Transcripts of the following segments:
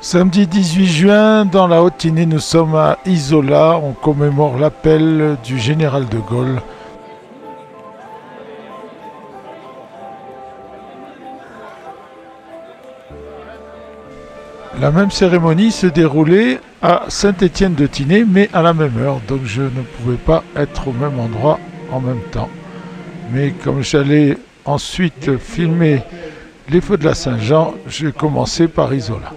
Samedi 18 juin, dans la Haute-Tinée, nous sommes à Isola. On commémore l'appel du général de Gaulle. La même cérémonie se déroulait à Saint-Étienne-de-Tinée, mais à la même heure, donc je ne pouvais pas être au même endroit en même temps. Mais comme j'allais ensuite filmer les feux de la Saint-Jean, j'ai commencé par Isola.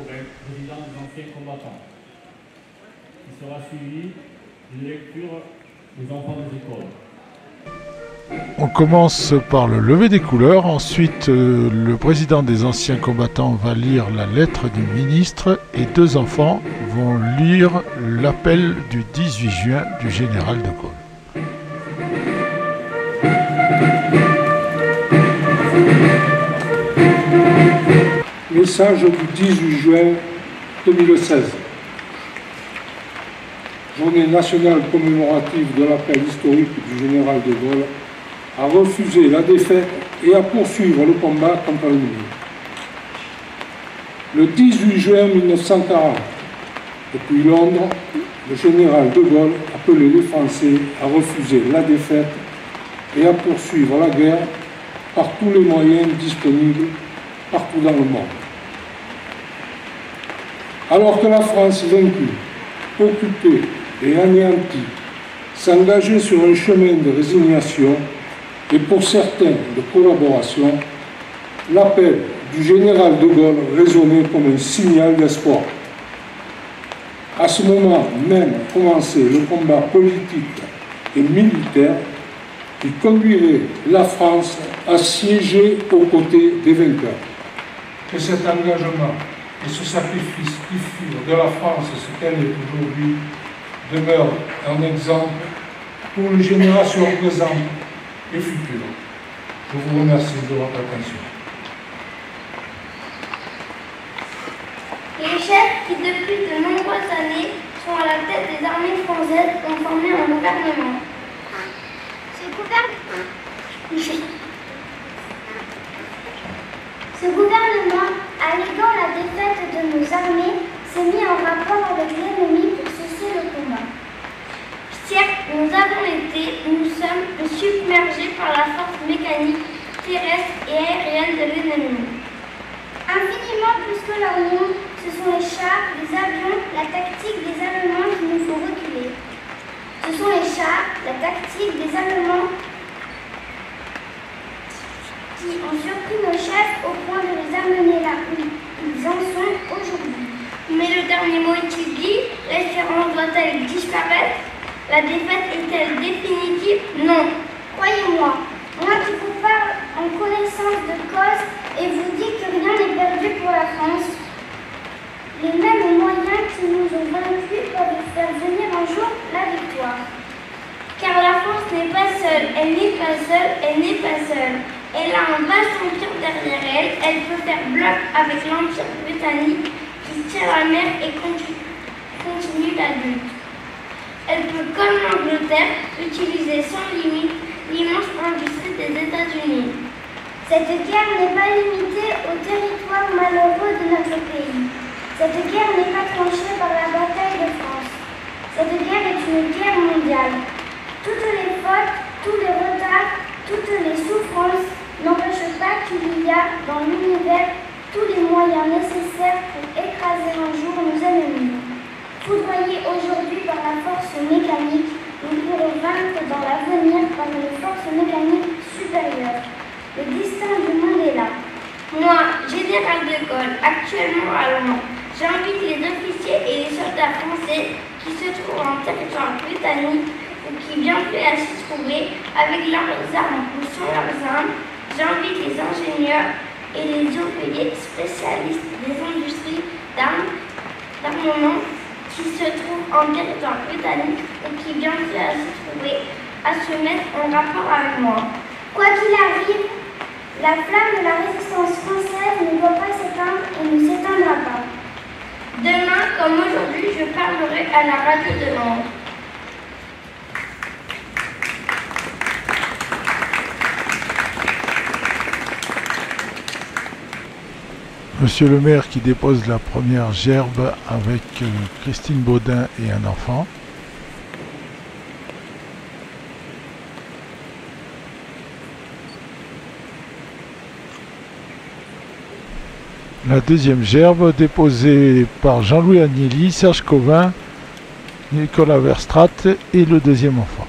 Il sera suivi d'une lecture des enfants des écoles. On commence par le lever des couleurs, ensuite le président des anciens combattants va lire la lettre du ministre et deux enfants vont lire l'appel du 18 juin du général de Gaulle. Message du 18 juin 2016. Journée nationale commémorative de l'appel historique du général de Gaulle à refuser la défaite et à poursuivre le combat contre l'ennemi. Le 18 juin 1940, depuis Londres, le général de Gaulle appelait les Français à refuser la défaite et à poursuivre la guerre par tous les moyens disponibles partout dans le monde. Alors que la France vaincue, occupée et anéantie s'engageait sur un chemin de résignation et pour certains de collaboration, l'appel du général de Gaulle résonnait comme un signal d'espoir. À ce moment même commençait le combat politique et militaire qui conduirait la France à siéger aux côtés des vainqueurs. Que cet engagement et ce sacrifice qui furent de la France ce qu'elle est aujourd'hui demeure un exemple pour les générations présentes et futures. Je vous remercie de votre attention. Les chefs qui, depuis de nombreuses années, sont à la tête des armées françaises ont formé un gouvernement. Ce gouvernement, alléguant la défaite de nos armées, s'est mis en rapport avec l'ennemi pour cesser le combat. Certes, nous avons été, nous sommes submergés par la force mécanique, terrestre et aérienne de l'ennemi. Infiniment plus que leur nom, ce sont les chars, les avions, la tactique des Allemands qui nous font reculer. Ce sont les chars, la tactique des Allemands qui ont surpris nos chefs au point de les amener là où ils en sont aujourd'hui. Mais le dernier mot est-il dit? L'espérance doit-elle disparaître? La défaite est-elle définitive? Non. Croyez-moi, moi qui vous parle en connaissance de cause et vous dis que rien n'est perdu pour la France, les mêmes moyens qui nous ont vaincus peuvent faire venir un jour la victoire. Car la France n'est pas seule, elle n'est pas seule, elle n'est pas seule. Elle a un vaste empire derrière elle, elle peut faire bloc avec l'empire britannique qui tient la mer et continue la lutte. Elle peut, comme l'Angleterre, utiliser sans limite l'immense industrie des États-Unis. Cette guerre n'est pas limitée au territoire malheureux de notre pays. Cette guerre n'est pas tranchée par la bataille de France. Cette guerre est une guerre mondiale. Toutes les fautes, tous les retards, toutes les souffrances n'empêchent pas qu'il y a dans l'univers tous les moyens nécessaires pour écraser un jour nos ennemis. Foudroyés aujourd'hui par la force mécanique, nous pourrons vaincre dans l'avenir par une force mécanique supérieure. Le destin du monde est là. Moi, général de Gaulle, actuellement à Londres, j'invite les officiers et les soldats français qui se trouvent en territoire britannique ou qui viendraient à s'y trouver avec leurs armes ou sans leurs armes. J'invite les ingénieurs et les ouvriers spécialistes des industries d'armement qui se trouvent en territoire britannique ou qui viendraient à s'y trouver à se mettre en rapport avec moi. Quoi qu'il arrive, la flamme de la résistance française ne doit pas s'éteindre et ne s'éteindra pas. Demain, comme aujourd'hui, je parlerai à la radio de Londres. Monsieur le maire qui dépose la première gerbe avec Christine Baudin et un enfant. La deuxième gerbe déposée par Jean-Louis Agnelli, Serge Covin, Nicolas Verstrat et le deuxième enfant.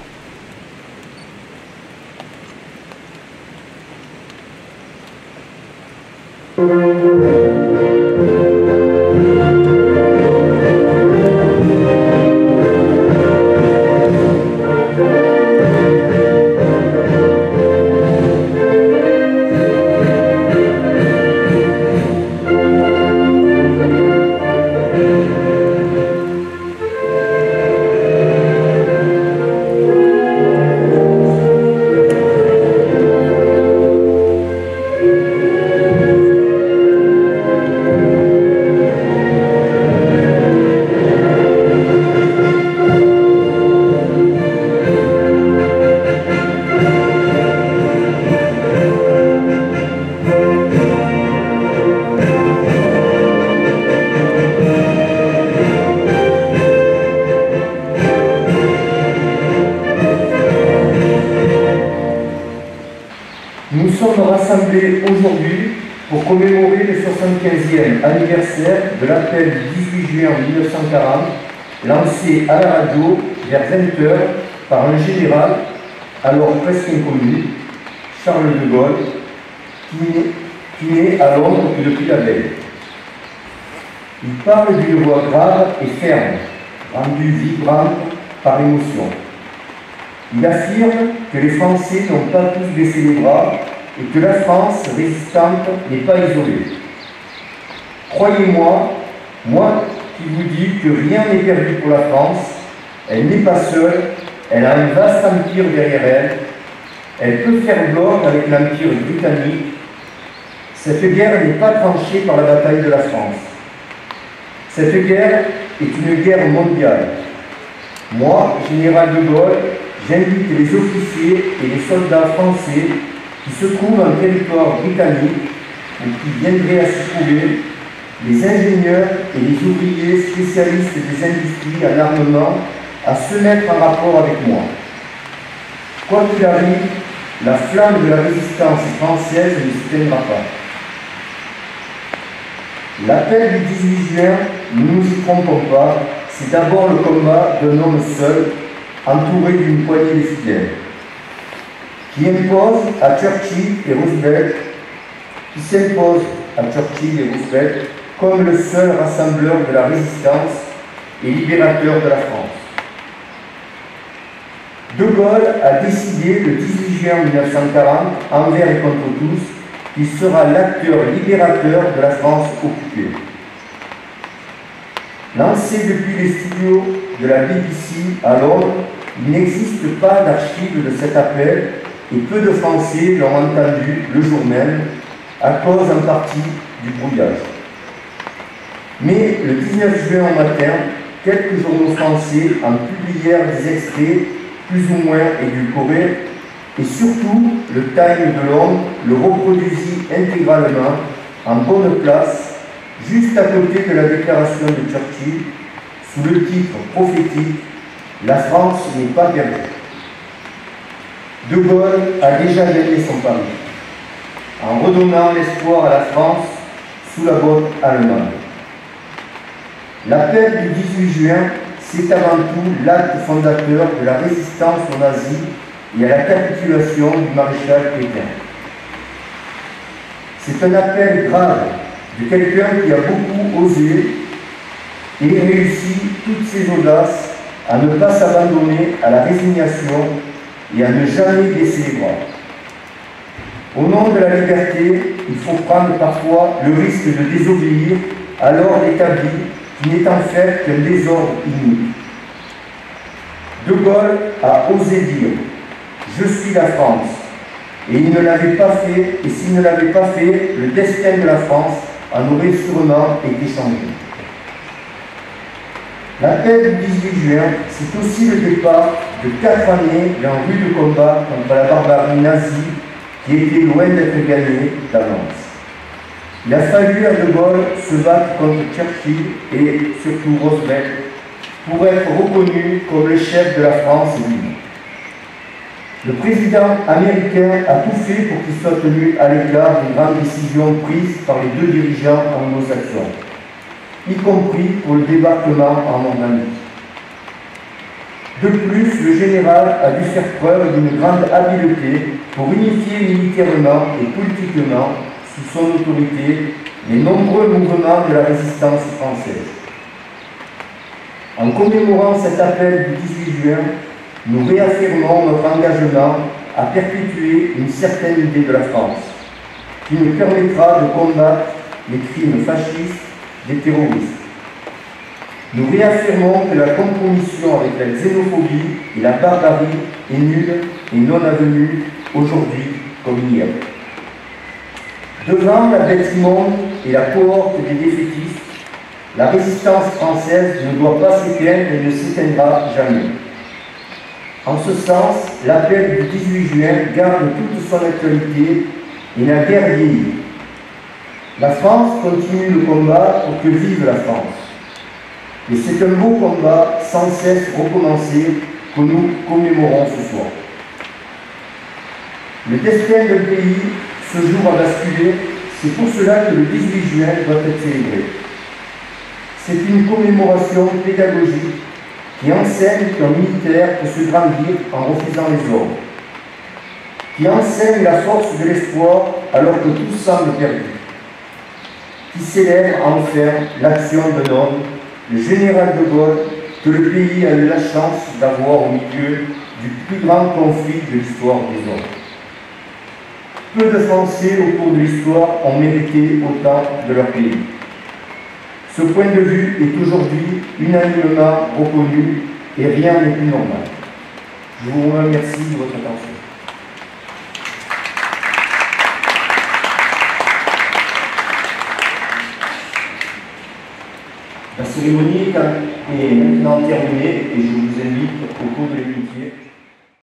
Nous sommes rassemblés aujourd'hui pour commémorer le 75e anniversaire de l'appel du 18 juin 1940, lancé à la radio vers 20h par un général, alors presque inconnu, Charles de Gaulle, qui n'est à Londres que depuis la veille. Il parle d'une voix grave et ferme, rendue vibrante par émotion. Il affirme que les Français n'ont pas tous baissé les bras et que la France résistante n'est pas isolée. Croyez-moi, moi qui vous dis que rien n'est perdu pour la France, elle n'est pas seule, elle a un vaste empire derrière elle, elle peut faire bloc avec l'empire britannique. Cette guerre n'est pas tranchée par la bataille de la France. Cette guerre est une guerre mondiale. Moi, général de Gaulle, j'invite les officiers et les soldats français qui se trouvent en territoire britannique ou qui viendraient à s'y trouver, les ingénieurs et les ouvriers spécialistes des industries en armement, à se mettre en rapport avec moi. Quoi qu'il arrive, la flamme de la résistance française ne s'éteindra pas. L'appel du 18 juin, ne nous y trompons pas, c'est d'abord le combat d'un homme seul, entouré d'une poignée de fidèles, qui impose à Churchill et Roosevelt, qui s'impose à Churchill et Roosevelt comme le seul rassembleur de la résistance et libérateur de la France. De Gaulle a décidé le 18 juin 1940, envers et contre tous, qu'il sera l'acteur libérateur de la France occupée. Lancé depuis les studios de la BBC à Londres, il n'existe pas d'archives de cet appel et peu de Français l'ont entendu le jour même, à cause en partie du brouillage. Mais le 19 juin au matin, quelques journaux français en publièrent des extraits plus ou moins édulcorés, et surtout le Time de Londres le reproduisit intégralement en bonne place, juste à côté de la déclaration de Churchill, sous le titre prophétique « La France n'est pas perdue ». De Gaulle a déjà gagné son pari, en redonnant l'espoir à la France sous la botte allemande. L'appel du 18 juin, c'est avant tout l'acte fondateur de la résistance aux nazis et à la capitulation du maréchal Pétain. C'est un appel grave de quelqu'un qui a beaucoup osé et réussi toutes ses audaces à ne pas s'abandonner à la résignation et à ne jamais baisser les bras. Au nom de la liberté, il faut prendre parfois le risque de désobéir à l'ordre établi qui n'est en fait qu'un désordre inouï. De Gaulle a osé dire « Je suis la France » et il ne l'avait pas fait, et s'il ne l'avait pas fait, le destin de la France en aurait sûrement été changé. L'appel du 18 juin, c'est aussi le départ de 4 années d'un rude combat contre la barbarie nazie qui était loin d'être gagné d'avance. Il a fallu à De Gaulle se battre contre Churchill et surtout Roosevelt pour être reconnu comme le chef de la France libre. Le président américain a tout fait pour qu'il soit tenu à l'écart des grandes décisions prises par les deux dirigeants anglo-saxons, y compris pour le débarquement en Normandie. De plus, le général a dû faire preuve d'une grande habileté pour unifier militairement et politiquement, sous son autorité, les nombreux mouvements de la résistance française. En commémorant cet appel du 18 juin, nous réaffirmons notre engagement à perpétuer une certaine idée de la France, qui nous permettra de combattre les crimes fascistes des terroristes. Nous réaffirmons que la compromission avec la xénophobie et la barbarie est nulle et non avenue aujourd'hui comme hier. Devant la bête immonde et la cohorte des défaitistes, la résistance française ne doit pas s'éteindre et ne s'éteindra jamais. En ce sens, l'appel du 18 juin garde toute son actualité et n'a guère vieilli. La France continue le combat pour que vive la France. Et c'est un beau combat sans cesse recommencé que nous commémorons ce soir. Le destin d'un pays, ce jour a basculé, c'est pour cela que le 18 juin doit être célébré. C'est une commémoration pédagogique qui enseigne qu'un militaire peut se grandir en refusant les ordres, qui enseigne la force de l'espoir alors que tout semble perdu, qui célèbre enfin l'action d'un homme, le général de Gaulle, que le pays a eu la chance d'avoir au milieu du plus grand conflit de l'histoire des hommes. Peu de Français au cours de l'histoire ont mérité autant de leur pays. Ce point de vue est aujourd'hui unanimement reconnu et rien n'est plus normal. Je vous remercie de votre attention. La cérémonie est maintenant terminée et je vous invite au cours de l'amitié.